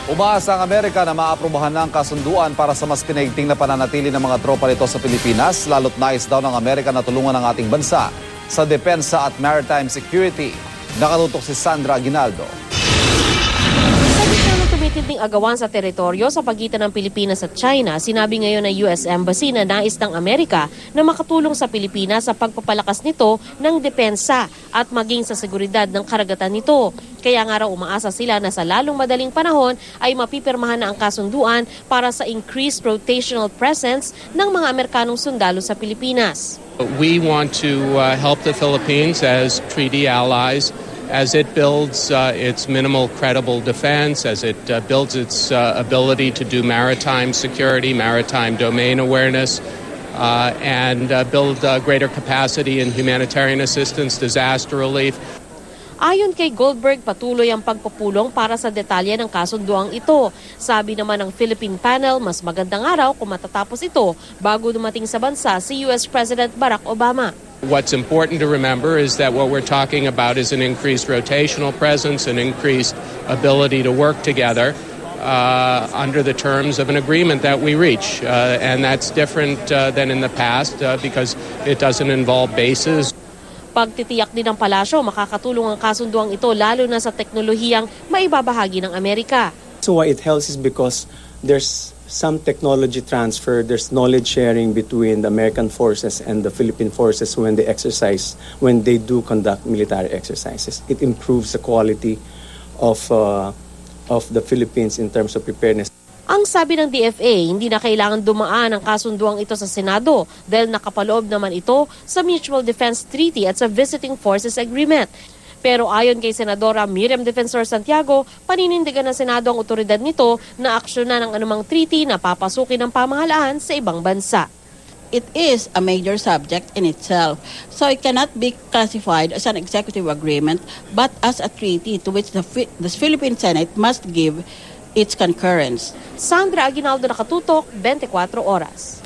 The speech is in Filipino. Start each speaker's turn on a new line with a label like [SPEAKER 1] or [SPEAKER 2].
[SPEAKER 1] Umaasa ang Amerika na maaprubahan ng kasunduan para sa mas pinaigting na pananatili ng mga tropa nito sa Pilipinas, lalo't nais daw ng Amerika na tulungan ang ating bansa sa depensa at maritime security. Nakatutok si Sandra Aguinaldo.
[SPEAKER 2] Sa gitna ng tumitinding agawan sa teritoryo sa pagitan ng Pilipinas at China, sinabi ngayon ng US Embassy na nais ng Amerika na makatulong sa Pilipinas sa pagpapalakas nito ng depensa at maging sa seguridad ng karagatan nito. Kaya nga raw umaasa sila na sa lalong madaling panahon ay mapipirmahan na ang kasunduan para sa increased rotational presence ng mga Amerikanong sundalo sa Pilipinas.
[SPEAKER 3] We want to help the Philippines as treaty allies as it builds its minimal credible defense, as it builds its ability to do maritime security, maritime domain awareness, and build greater capacity in humanitarian assistance, disaster relief.
[SPEAKER 2] Ayon kay Goldberg, patuloy ang pagpupulong para sa detalye ng kasunduang ito. Sabi naman ng Philippine panel, mas magandang araw kung matatapos ito bago dumating sa bansa si US President Barack Obama.
[SPEAKER 3] What's important to remember is that what we're talking about is an increased rotational presence, an increased ability to work together under the terms of an agreement that we reach. And that's different than in the past because it doesn't involve bases.
[SPEAKER 2] Pagtitiyak din ng palasyo, makakatulong ang kasunduang ito lalo na sa teknolohiyang maibabahagi ng Amerika.
[SPEAKER 4] So why it helps is because there's some technology transfer, there's knowledge sharing between the American forces and the Philippine forces when they do conduct military exercises. It improves the quality of the Philippines in terms of preparedness.
[SPEAKER 2] Ang sabi ng DFA, hindi na kailangan dumaan ang kasunduang ito sa Senado dahil nakapaloob naman ito sa Mutual Defense Treaty at sa Visiting Forces Agreement. Pero ayon kay Senadora Miriam Defensor Santiago, paninindigan ng Senado ang otoridad nito na aksyonan ng anumang treaty na papasukin ng pamahalaan sa ibang bansa.
[SPEAKER 5] It is a major subject in itself, so it cannot be classified as an executive agreement but as a treaty to which the Philippine Senate must give its concurrence.
[SPEAKER 2] Sandra Aguinaldo, Nakatutok, 24 Oras.